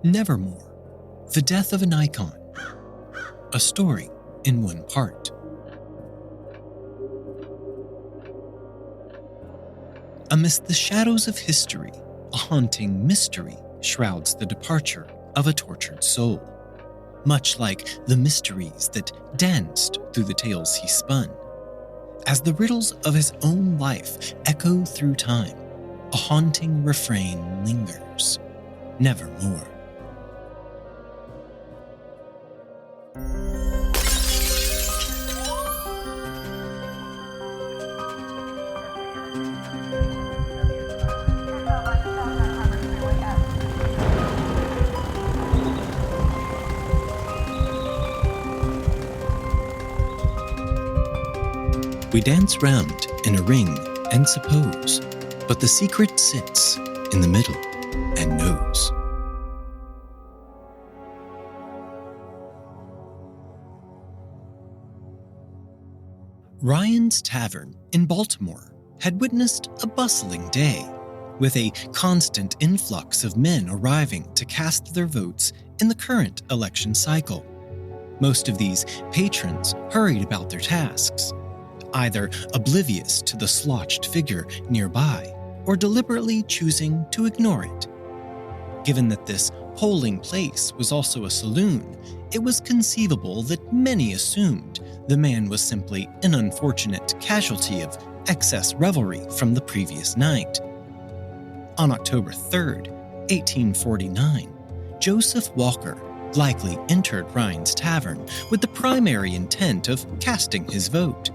Nevermore, the death of an icon. A story in one part. Amidst the shadows of history, a haunting mystery shrouds the departure of a tortured soul, much like the mysteries that danced through the tales he spun. As the riddles of his own life echo through time, a haunting refrain lingers: nevermore. We dance round in a ring and suppose, but the secret sits in the middle and knows. Ryan's Tavern in Baltimore had witnessed a bustling day, with a constant influx of men arriving to cast their votes in the current election cycle. Most of these patrons hurried about their tasks, either oblivious to the slouched figure nearby or deliberately choosing to ignore it. Given that this polling place was also a saloon, it was conceivable that many assumed the man was simply an unfortunate casualty of excess revelry from the previous night. On October 3rd, 1849, Joseph Walker likely entered Ryan's Tavern with the primary intent of casting his vote.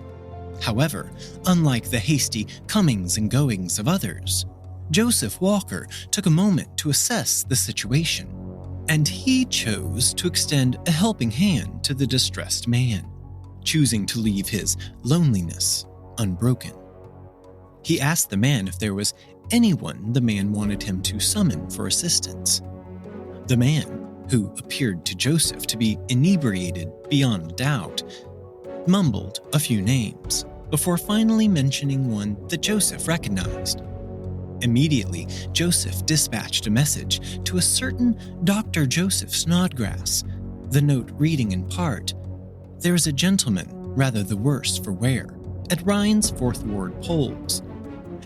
However, unlike the hasty comings and goings of others, Joseph Walker took a moment to assess the situation, and he chose to extend a helping hand to the distressed man, choosing to leave his loneliness unbroken. He asked the man if there was anyone the man wanted him to summon for assistance. The man, who appeared to Joseph to be inebriated beyond doubt, mumbled a few names before finally mentioning one that Joseph recognized. Immediately, Joseph dispatched a message to a certain Dr. Joseph Snodgrass, the note reading in part, "There is a gentleman, rather the worse for wear, at Ryan's 4th Ward polls,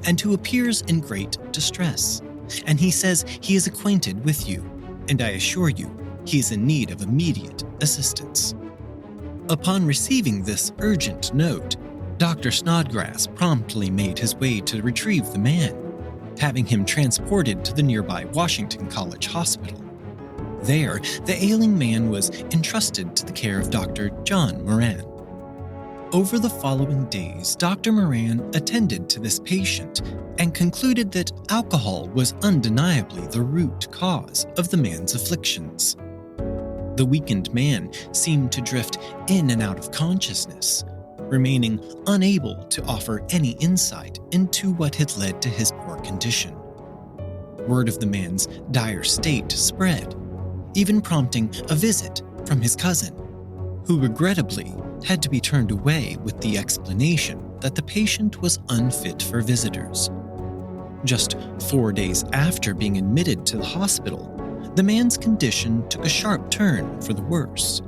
and who appears in great distress, and he says he is acquainted with you, and I assure you he is in need of immediate assistance." Upon receiving this urgent note, Dr. Snodgrass promptly made his way to retrieve the man, having him transported to the nearby Washington College Hospital. There, the ailing man was entrusted to the care of Dr. John Moran. Over the following days, Dr. Moran attended to this patient and concluded that alcohol was undeniably the root cause of the man's afflictions. The weakened man seemed to drift in and out of consciousness, remaining unable to offer any insight into what had led to his poor condition. Word of the man's dire state spread, even prompting a visit from his cousin, who regrettably had to be turned away with the explanation that the patient was unfit for visitors. Just 4 days after being admitted to the hospital, the man's condition took a sharp turn for the worse.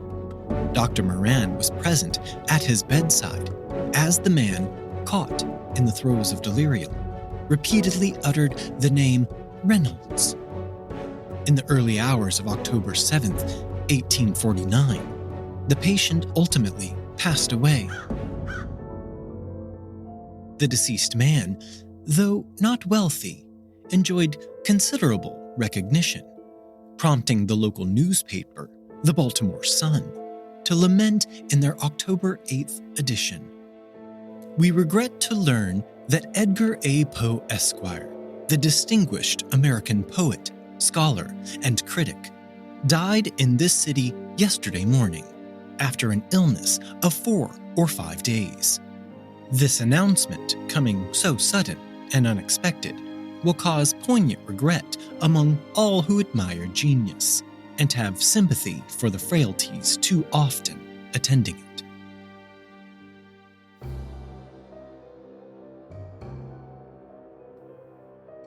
Dr. Moran was present at his bedside as the man, caught in the throes of delirium, repeatedly uttered the name Reynolds. In the early hours of October 7th, 1849, the patient ultimately passed away. The deceased man, though not wealthy, enjoyed considerable recognition, prompting the local newspaper, the Baltimore Sun, to lament in their October 8th edition. "We regret to learn that Edgar A. Poe, Esquire, the distinguished American poet, scholar, and critic, died in this city yesterday morning, after an illness of 4 or 5 days. This announcement, coming so sudden and unexpected, will cause poignant regret among all who admire genius and have sympathy for the frailties too often attending it."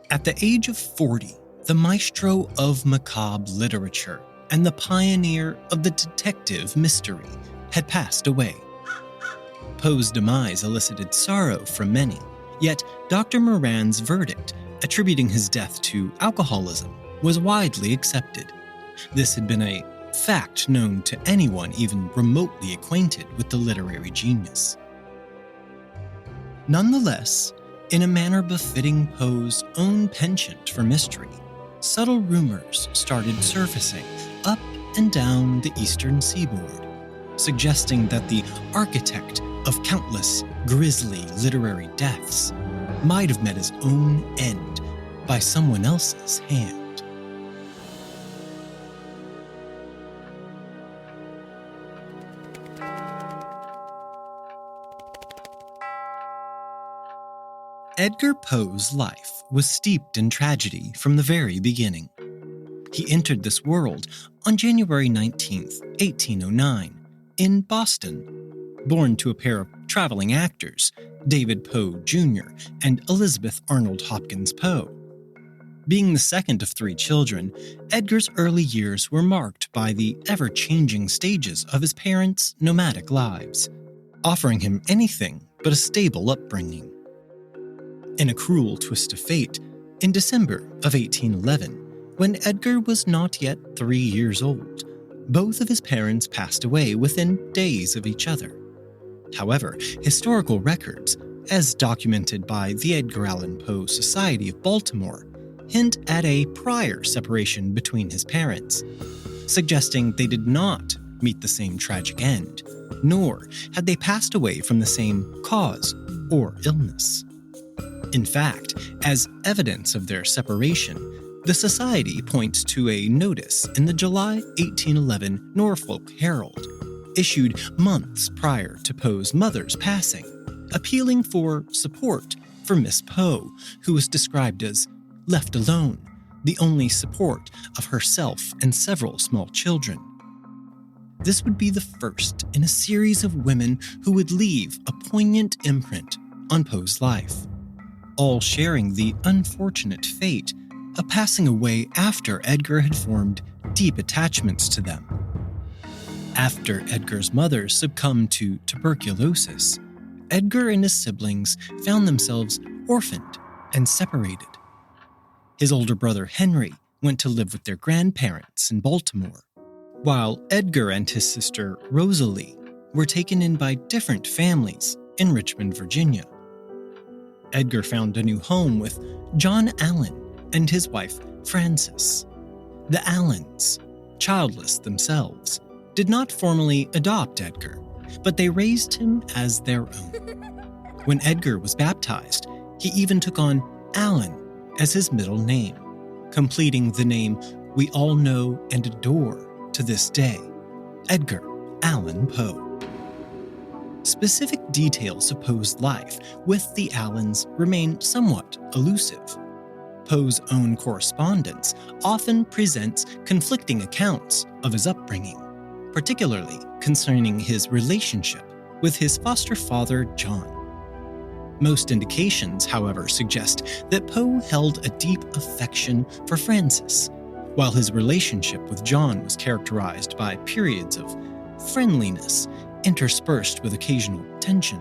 At the age of 40, the maestro of macabre literature and the pioneer of the detective mystery, had passed away. Poe's demise elicited sorrow from many, yet Dr. Moran's verdict, attributing his death to alcoholism, was widely accepted. This had been a fact known to anyone even remotely acquainted with the literary genius. Nonetheless, in a manner befitting Poe's own penchant for mystery, subtle rumors started surfacing up and down the eastern seaboard, suggesting that the architect of countless grisly literary deaths might have met his own end by someone else's hand. Edgar Poe's life was steeped in tragedy from the very beginning. He entered this world on January 19, 1809, in Boston, born to a pair of traveling actors, David Poe Jr. and Elizabeth Arnold Hopkins Poe. Being the second of three children, Edgar's early years were marked by the ever-changing stages of his parents' nomadic lives, offering him anything but a stable upbringing. In a cruel twist of fate, in December of 1811, when Edgar was not yet 3 years old, both of his parents passed away within days of each other. However, historical records, as documented by the Edgar Allan Poe Society of Baltimore, hint at a prior separation between his parents, suggesting they did not meet the same tragic end, nor had they passed away from the same cause or illness. In fact, as evidence of their separation, the Society points to a notice in the July 1811 Norfolk Herald, issued months prior to Poe's mother's passing, appealing for support for Miss Poe, who was described as left alone, the only support of herself and several small children. This would be the first in a series of women who would leave a poignant imprint on Poe's life, all sharing the unfortunate fate of passing away after Edgar had formed deep attachments to them. After Edgar's mother succumbed to tuberculosis, Edgar and his siblings found themselves orphaned and separated. His older brother Henry went to live with their grandparents in Baltimore, while Edgar and his sister Rosalie were taken in by different families in Richmond, Virginia. Edgar found a new home with John Allan and his wife Frances. The Allans, childless themselves, did not formally adopt Edgar, but they raised him as their own. When Edgar was baptized, he even took on Allan as his middle name, completing the name we all know and adore to this day, Edgar Allan Poe. Specific details of Poe's life with the Allans remain somewhat elusive. Poe's own correspondence often presents conflicting accounts of his upbringing, particularly concerning his relationship with his foster father, John. Most indications, however, suggest that Poe held a deep affection for Frances, while his relationship with John was characterized by periods of friendliness interspersed with occasional tension.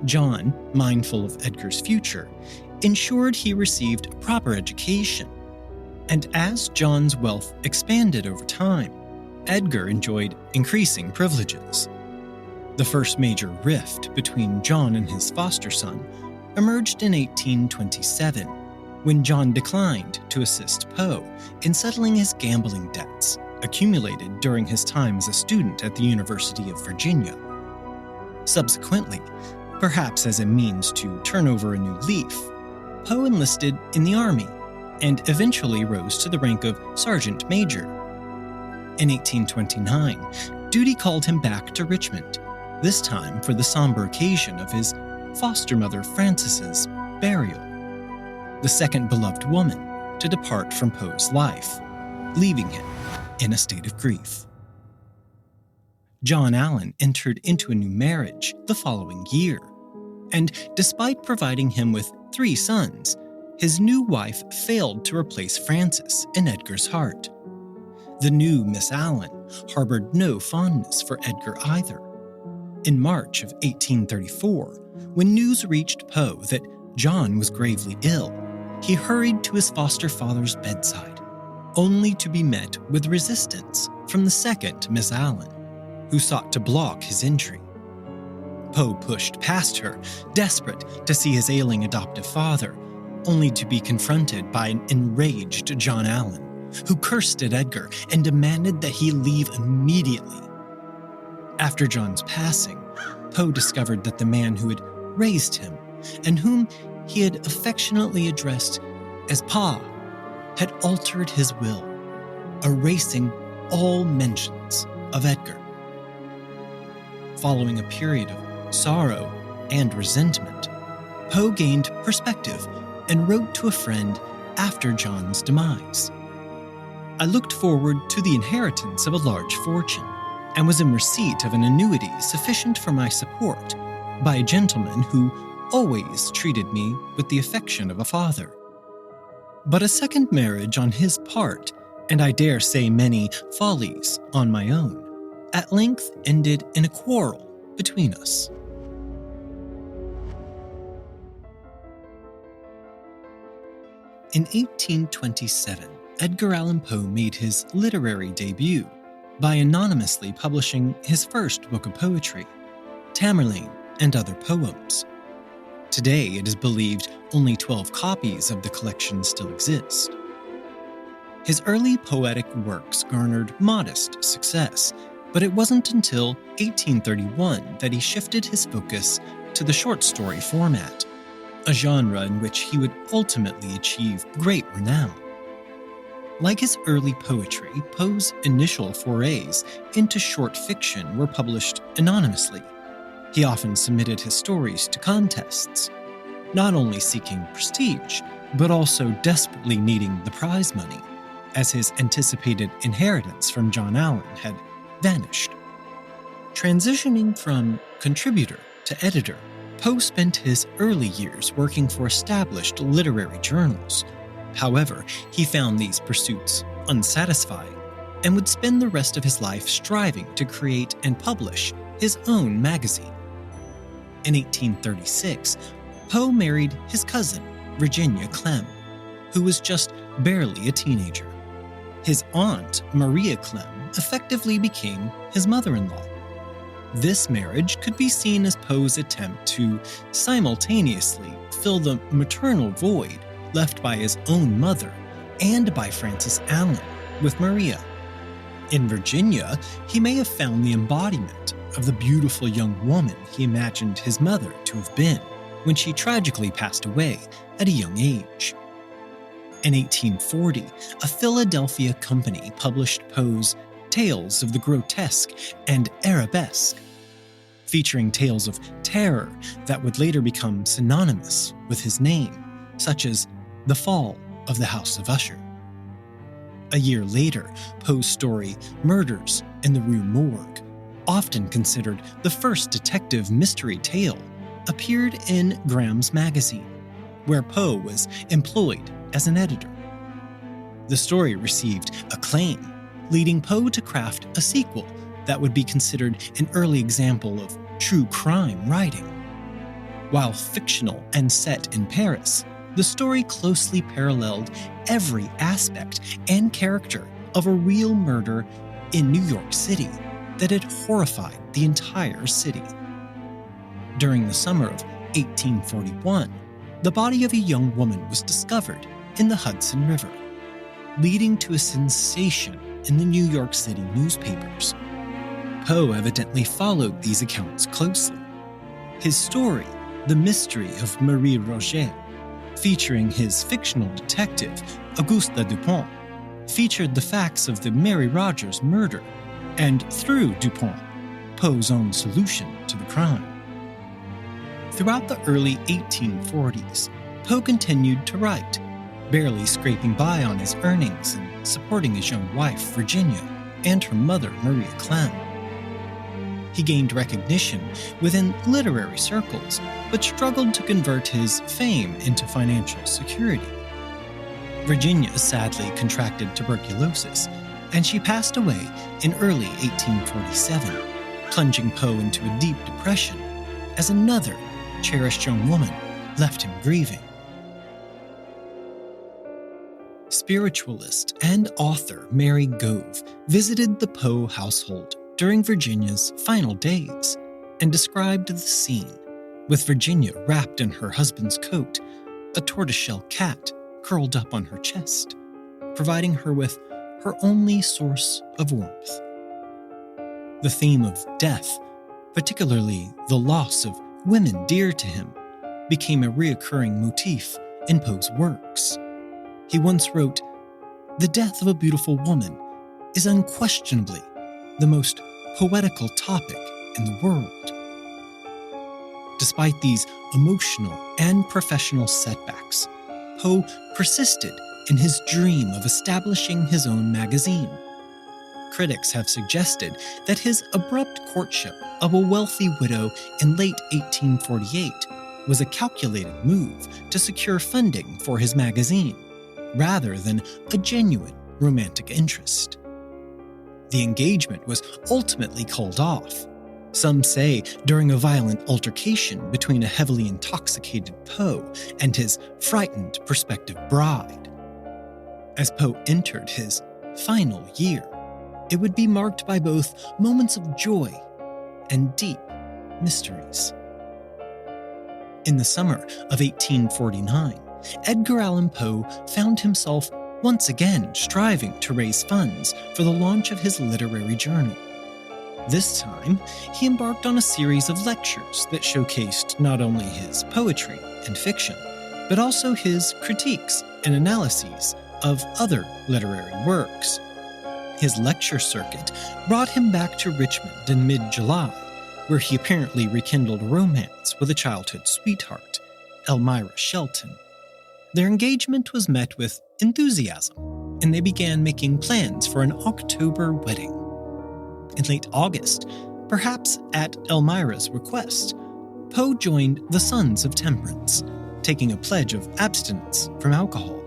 John, mindful of Edgar's future, ensured he received a proper education, and as John's wealth expanded over time, Edgar enjoyed increasing privileges. The first major rift between John and his foster son emerged in 1827, when John declined to assist Poe in settling his gambling debts accumulated during his time as a student at the University of Virginia. Subsequently, perhaps as a means to turn over a new leaf, Poe enlisted in the Army and eventually rose to the rank of Sergeant Major. In 1829, duty called him back to Richmond, this time for the somber occasion of his foster mother Frances's burial, the second beloved woman to depart from Poe's life, leaving him in a state of grief. John Allan entered into a new marriage the following year, and despite providing him with 3 sons, his new wife failed to replace Frances in Edgar's heart. The new Miss Allen harbored no fondness for Edgar either. In March of 1834, when news reached Poe that John was gravely ill, he hurried to his foster father's bedside, only to be met with resistance from the second Miss Allen, who sought to block his entry. Poe pushed past her, desperate to see his ailing adoptive father, only to be confronted by an enraged John Allen, who cursed at Edgar and demanded that he leave immediately. After John's passing, Poe discovered that the man who had raised him, and whom he had affectionately addressed as Pa, had altered his will, erasing all mentions of Edgar. Following a period of sorrow and resentment, Poe gained perspective and wrote to a friend after John's demise. I looked forward to the inheritance of a large fortune, and was in receipt of an annuity sufficient for my support by a gentleman who always treated me with the affection of a father. But a second marriage on his part, and I dare say many follies on my own, at length ended in a quarrel between us. In 1827, Edgar Allan Poe made his literary debut by anonymously publishing his first book of poetry, Tamerlane and Other Poems. Today, it is believed only 12 copies of the collection still exist. His early poetic works garnered modest success, but it wasn't until 1831 that he shifted his focus to the short story format, a genre in which he would ultimately achieve great renown. Like his early poetry, Poe's initial forays into short fiction were published anonymously. He often submitted his stories to contests, not only seeking prestige, but also desperately needing the prize money, as his anticipated inheritance from John Allen had vanished. Transitioning from contributor to editor, Poe spent his early years working for established literary journals. However, he found these pursuits unsatisfying and would spend the rest of his life striving to create and publish his own magazine. In 1836, Poe married his cousin, Virginia Clem, who was just barely a teenager. His aunt, Maria Clem, effectively became his mother-in-law. This marriage could be seen as Poe's attempt to simultaneously fill the maternal void left by his own mother and by Frances Allen with Maria. In Virginia, he may have found the embodiment of the beautiful young woman he imagined his mother to have been when she tragically passed away at a young age. In 1840, a Philadelphia company published Poe's Tales of the Grotesque and Arabesque, featuring tales of terror that would later become synonymous with his name, such as The Fall of the House of Usher. A year later, Poe's story Murders in the Rue Morgue, often considered the first detective mystery tale, appeared in Graham's magazine, where Poe was employed as an editor. The story received acclaim, leading Poe to craft a sequel that would be considered an early example of true crime writing. While fictional and set in Paris, the story closely paralleled every aspect and character of a real murder in New York City that had horrified the entire city. During the summer of 1841, the body of a young woman was discovered in the Hudson River, leading to a sensation in the New York City newspapers. Poe evidently followed these accounts closely. His story, The Mystery of Marie Roget, featuring his fictional detective, Auguste Dupont, featured the facts of the Mary Rogers murder and, through Dupont, Poe's own solution to the crime. Throughout the early 1840s, Poe continued to write, barely scraping by on his earnings and supporting his young wife, Virginia, and her mother, Maria Clem. He gained recognition within literary circles, but struggled to convert his fame into financial security. Virginia sadly contracted tuberculosis, and she passed away in early 1847, plunging Poe into a deep depression as another cherished young woman left him grieving. Spiritualist and author Mary Gove visited the Poe household during Virginia's final days and described the scene, with Virginia wrapped in her husband's coat, a tortoiseshell cat curled up on her chest, providing her with her only source of warmth. The theme of death, particularly the loss of women dear to him, became a recurring motif in Poe's works. He once wrote, "The death of a beautiful woman is unquestionably the most poetical topic in the world." Despite these emotional and professional setbacks, Poe persisted in his dream of establishing his own magazine. Critics have suggested that his abrupt courtship of a wealthy widow in late 1848 was a calculated move to secure funding for his magazine, rather than a genuine romantic interest. The engagement was ultimately called off, some say during a violent altercation between a heavily intoxicated Poe and his frightened prospective bride. As Poe entered his final year, it would be marked by both moments of joy and deep mysteries. In the summer of 1849, Edgar Allan Poe found himself once again striving to raise funds for the launch of his literary journal. This time, he embarked on a series of lectures that showcased not only his poetry and fiction, but also his critiques and analyses of other literary works. His lecture circuit brought him back to Richmond in mid-July, where he apparently rekindled a romance with a childhood sweetheart, Elmira Shelton. Their engagement was met with enthusiasm, and they began making plans for an October wedding. In late August, perhaps at Elmira's request, Poe joined the Sons of Temperance, taking a pledge of abstinence from alcohol.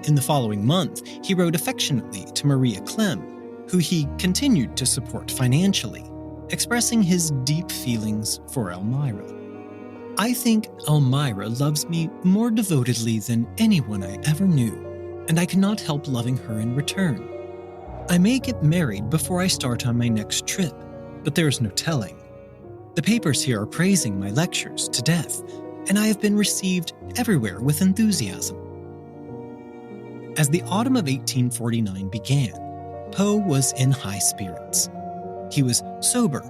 In the following month, he wrote affectionately to Maria Clemm, who he continued to support financially, expressing his deep feelings for Elmira. "I think Elmira loves me more devotedly than anyone I ever knew, and I cannot help loving her in return. I may get married before I start on my next trip, but there is no telling. The papers here are praising my lectures to death, and I have been received everywhere with enthusiasm." As the autumn of 1849 began, Poe was in high spirits. He was sober,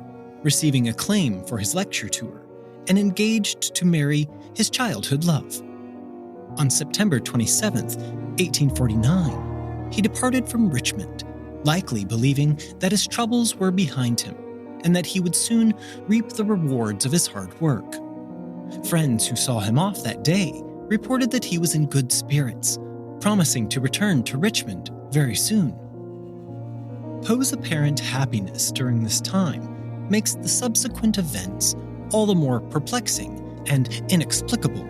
receiving acclaim for his lecture tour, and engaged to marry his childhood love. On September 27, 1849, he departed from Richmond, likely believing that his troubles were behind him and that he would soon reap the rewards of his hard work. Friends who saw him off that day reported that he was in good spirits, promising to return to Richmond very soon. Poe's apparent happiness during this time makes the subsequent events all the more perplexing and inexplicable.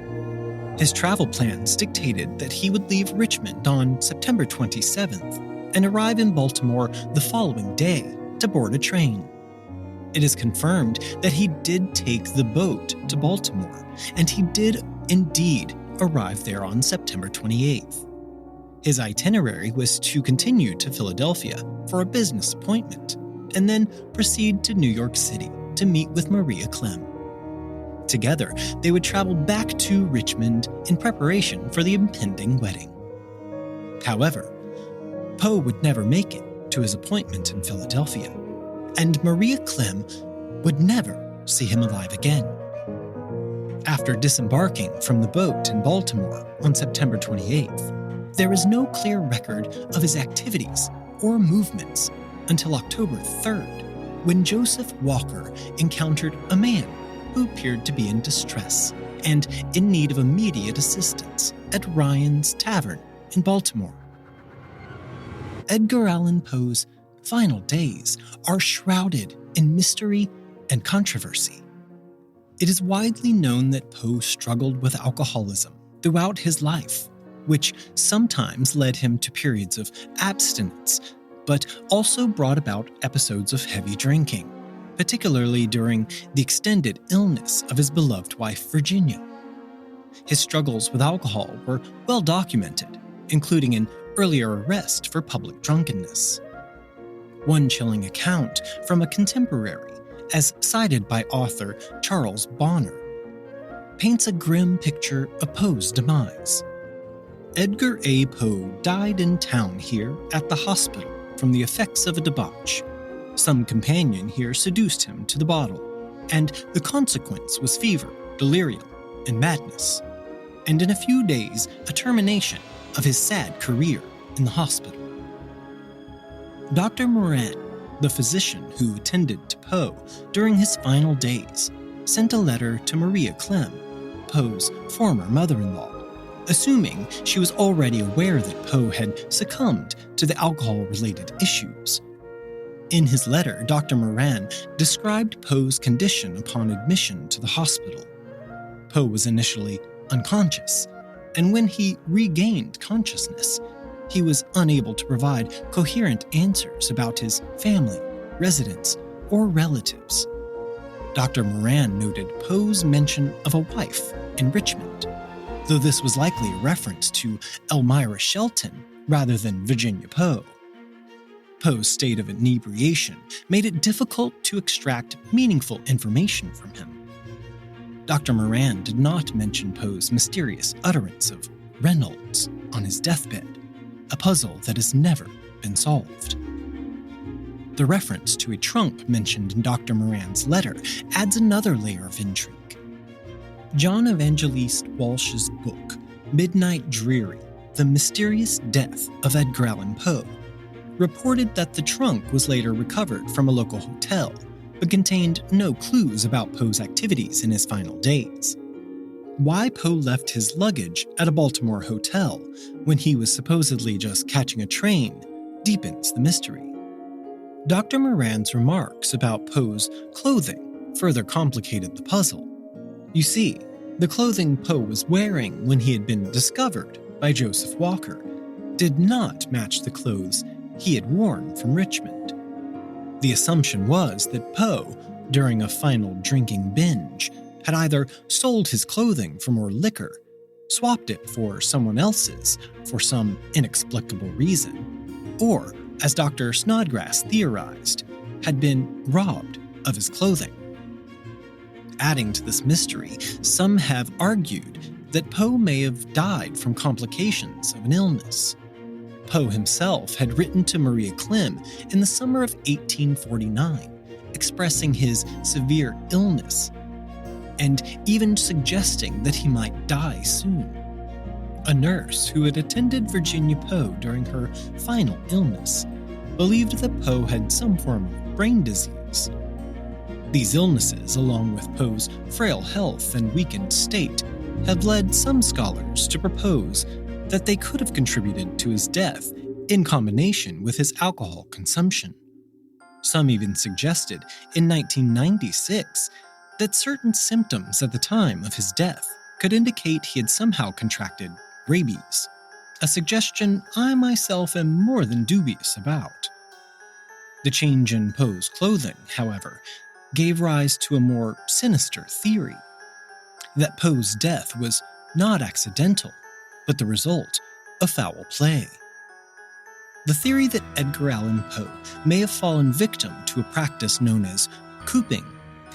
His travel plans dictated that he would leave Richmond on September 27th and arrive in Baltimore the following day to board a train. It is confirmed that he did take the boat to Baltimore, and he did indeed arrive there on September 28th. His itinerary was to continue to Philadelphia for a business appointment, and then proceed to New York City to meet with Maria Clemm. Together, they would travel back to Richmond in preparation for the impending wedding. However, Poe would never make it to his appointment in Philadelphia, and Maria Clemm would never see him alive again. After disembarking from the boat in Baltimore on September 28th, there is no clear record of his activities or movements until October 3rd, when Joseph Walker encountered a man who appeared to be in distress and in need of immediate assistance at Ryan's Tavern in Baltimore. Edgar Allan Poe's final days are shrouded in mystery and controversy. It is widely known that Poe struggled with alcoholism throughout his life, which sometimes led him to periods of abstinence, but also brought about episodes of heavy drinking, particularly during the extended illness of his beloved wife, Virginia. His struggles with alcohol were well documented, including an earlier arrest for public drunkenness. One chilling account from a contemporary, as cited by author Charles Bonner, paints a grim picture of Poe's demise. Edgar A. Poe died in town here at the hospital from the effects of a debauch. Some companion here seduced him to the bottle, and the consequence was fever, delirium, and madness, and in a few days a termination of his sad career in the hospital. Dr. Moran, the physician who attended to Poe during his final days, sent a letter to Maria Clem, Poe's former mother-in-law, assuming she was already aware that Poe had succumbed to the alcohol-related issues. In his letter, Dr. Moran described Poe's condition upon admission to the hospital. Poe was initially unconscious, and when he regained consciousness, he was unable to provide coherent answers about his family, residence, or relatives. Dr. Moran noted Poe's mention of a wife in Richmond, though this was likely a reference to Elmira Shelton rather than Virginia Poe. Poe's state of inebriation made it difficult to extract meaningful information from him. Dr. Moran did not mention Poe's mysterious utterance of Reynolds on his deathbed, a puzzle that has never been solved. The reference to a trunk mentioned in Dr. Moran's letter adds another layer of intrigue. John Evangelist Walsh's book, Midnight Dreary: The Mysterious Death of Edgar Allan Poe, reported that the trunk was later recovered from a local hotel, but contained no clues about Poe's activities in his final days. Why Poe left his luggage at a Baltimore hotel when he was supposedly just catching a train deepens the mystery. Dr. Moran's remarks about Poe's clothing further complicated the puzzle. You see, the clothing Poe was wearing when he had been discovered by Joseph Walker did not match the clothes he had worn from Richmond. The assumption was that Poe, during a final drinking binge, had either sold his clothing for more liquor, swapped it for someone else's for some inexplicable reason, or, as Dr. Snodgrass theorized, had been robbed of his clothing. Adding to this mystery, some have argued that Poe may have died from complications of an illness. Poe himself had written to Maria Clem in the summer of 1849, expressing his severe illness and even suggesting that he might die soon. A nurse who had attended Virginia Poe during her final illness believed that Poe had some form of brain disease. These illnesses, along with Poe's frail health and weakened state, have led some scholars to propose that they could have contributed to his death in combination with his alcohol consumption. Some even suggested, in 1996, that certain symptoms at the time of his death could indicate he had somehow contracted rabies, a suggestion I myself am more than dubious about. The change in Poe's clothing, however, gave rise to a more sinister theory, that Poe's death was not accidental, but the result of foul play. The theory that Edgar Allan Poe may have fallen victim to a practice known as cooping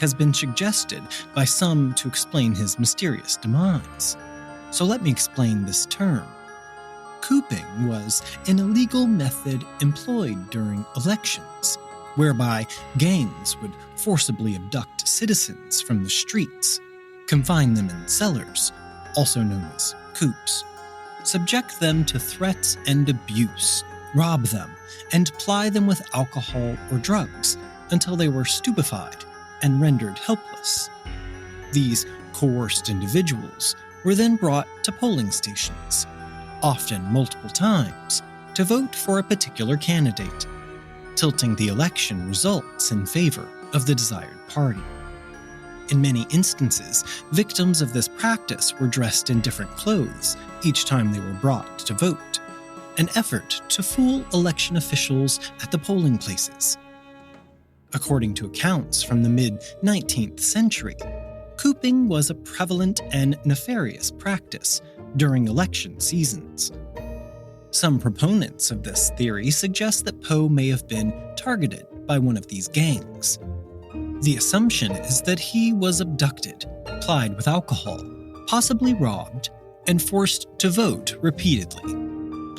has been suggested by some to explain his mysterious demise. So let me explain this term. Cooping was an illegal method employed during elections, whereby gangs would forcibly abduct citizens from the streets, confine them in cellars, also known as coops, subject them to threats and abuse, rob them, and ply them with alcohol or drugs until they were stupefied and rendered helpless. These coerced individuals were then brought to polling stations, often multiple times, to vote for a particular candidate, tilting the election results in favor of the desired party. In many instances, victims of this practice were dressed in different clothes each time they were brought to vote, an effort to fool election officials at the polling places. According to accounts from the mid-19th century, cooping was a prevalent and nefarious practice during election seasons. Some proponents of this theory suggest that Poe may have been targeted by one of these gangs. The assumption is that he was abducted, plied with alcohol, possibly robbed, and forced to vote repeatedly.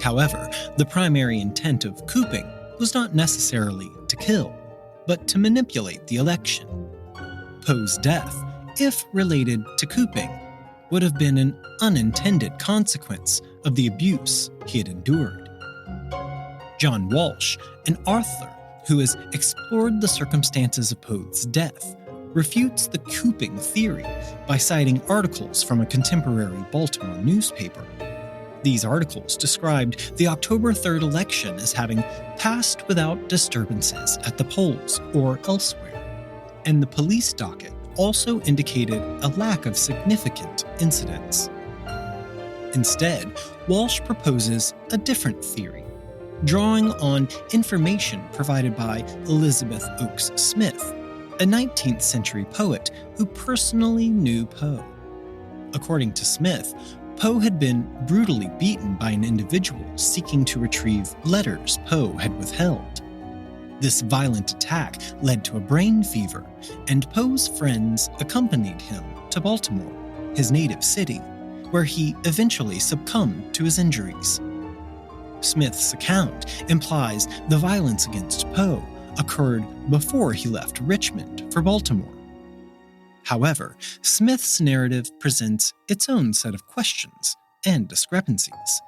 However, the primary intent of cooping was not necessarily to kill, but to manipulate the election. Poe's death, if related to cooping, would have been an unintended consequence of the abuse he had endured. John Walsh, an author who has explored the circumstances of Poe's death, refutes the cooping theory by citing articles from a contemporary Baltimore newspaper. These articles described the October 3rd election as having passed without disturbances at the polls or elsewhere, and the police docket also indicated a lack of significant incidents. Instead, Walsh proposes a different theory, drawing on information provided by Elizabeth Oakes Smith, a 19th century poet who personally knew Poe. According to Smith, Poe had been brutally beaten by an individual seeking to retrieve letters Poe had withheld. This violent attack led to a brain fever, and Poe's friends accompanied him to Baltimore, his native city, where he eventually succumbed to his injuries. Smith's account implies the violence against Poe occurred before he left Richmond for Baltimore. However, Smith's narrative presents its own set of questions and discrepancies.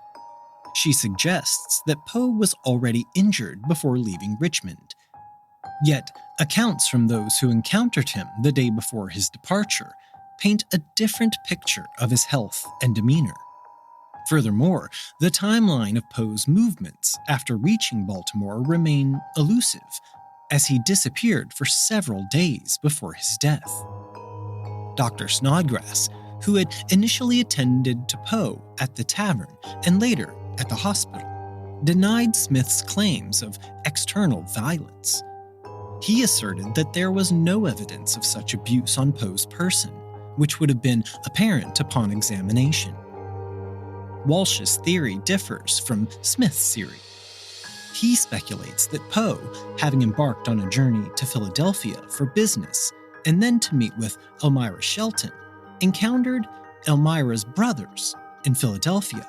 She suggests that Poe was already injured before leaving Richmond. Yet, accounts from those who encountered him the day before his departure paint a different picture of his health and demeanor. Furthermore, the timeline of Poe's movements after reaching Baltimore remain elusive, as he disappeared for several days before his death. Dr. Snodgrass, who had initially attended to Poe at the tavern and later at the hospital, denied Smith's claims of external violence. He asserted that there was no evidence of such abuse on Poe's person, which would have been apparent upon examination. Walsh's theory differs from Smith's theory. He speculates that Poe, having embarked on a journey to Philadelphia for business and then to meet with Elmira Shelton, encountered Elmira's brothers in Philadelphia.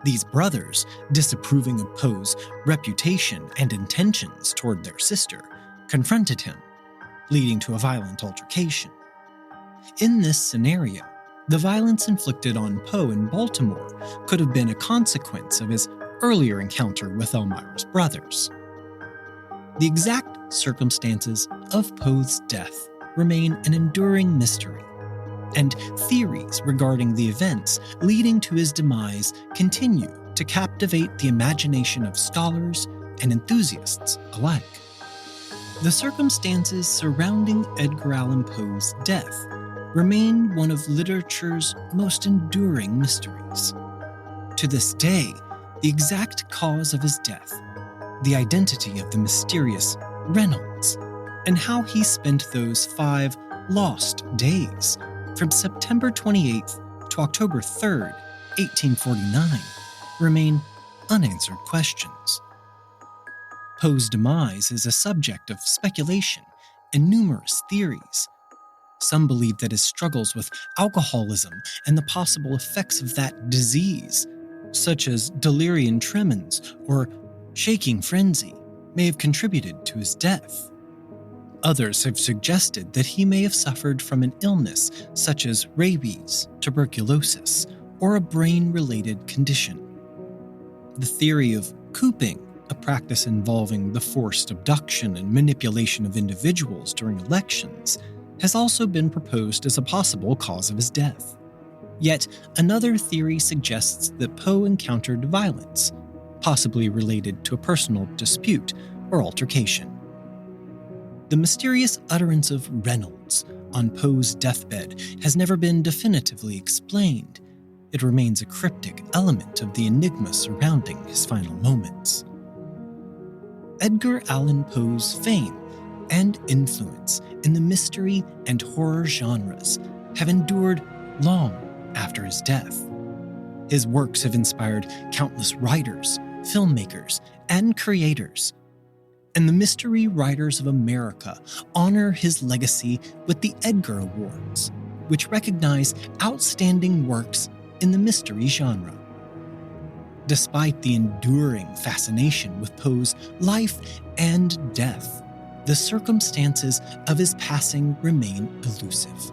These brothers, disapproving of Poe's reputation and intentions toward their sister, confronted him, leading to a violent altercation. In this scenario, the violence inflicted on Poe in Baltimore could have been a consequence of his earlier encounter with Elmira's brothers. The exact circumstances of Poe's death remain an enduring mystery, and theories regarding the events leading to his demise continue to captivate the imagination of scholars and enthusiasts alike. The circumstances surrounding Edgar Allan Poe's death remain one of literature's most enduring mysteries. To this day, the exact cause of his death, the identity of the mysterious Reynolds, and how he spent those 5 lost days from September 28th to October 3rd, 1849, remain unanswered questions. Poe's demise is a subject of speculation and numerous theories. Some believe that his struggles with alcoholism and the possible effects of that disease, such as delirium tremens or shaking frenzy, may have contributed to his death. Others have suggested that he may have suffered from an illness such as rabies, tuberculosis, or a brain-related condition. The theory of cooping, a practice involving the forced abduction and manipulation of individuals during elections, has also been proposed as a possible cause of his death. Yet another theory suggests that Poe encountered violence, possibly related to a personal dispute or altercation. the mysterious utterance of Reynolds on Poe's deathbed has never been definitively explained. It remains a cryptic element of the enigma surrounding his final moments. Edgar Allan Poe's fame and influence in the mystery and horror genres have endured long after his death. His works have inspired countless writers, filmmakers, and creators. And the Mystery Writers of America honor his legacy with the Edgar Awards, which recognize outstanding works in the mystery genre. Despite the enduring fascination with Poe's life and death, the circumstances of his passing remain elusive.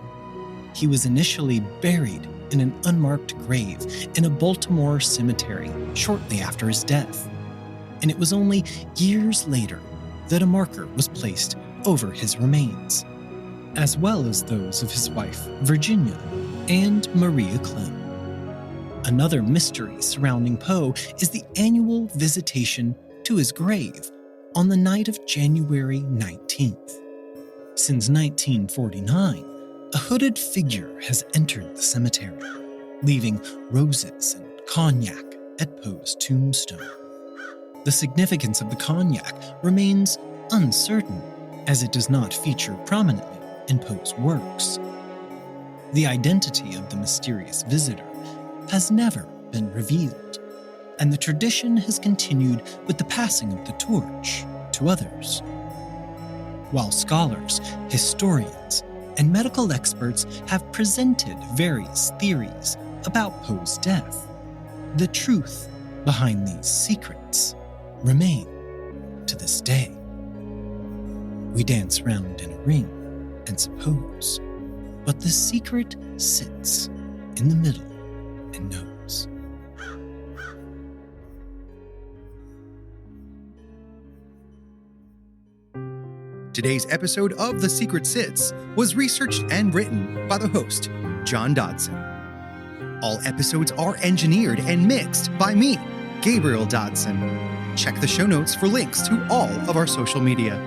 He was initially buried in an unmarked grave in a Baltimore cemetery shortly after his death, and it was only years later that a marker was placed over his remains, as well as those of his wife, Virginia, and Maria Clem. Another mystery surrounding Poe is the annual visitation to his grave on the night of January 19th. Since 1949, a hooded figure has entered the cemetery, leaving roses and cognac at Poe's tombstone. The significance of the cognac remains uncertain, as it does not feature prominently in Poe's works. The identity of the mysterious visitor has never been revealed, and the tradition has continued with the passing of the torch to others. While scholars, historians, and medical experts have presented various theories about Poe's death, the truth behind these secrets remain to this day. We dance round in a ring and suppose, but the secret sits in the middle and knows. Today's episode of The Secret Sits was researched and written by the host, John Dodson. All episodes are engineered and mixed by me, Gabriel Dodson. Check the show notes for links to all of our social media.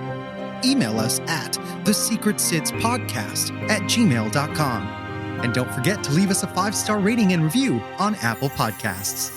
Email us at thesecretsitspodcast@gmail.com. And don't forget to leave us a 5-star rating and review on Apple Podcasts.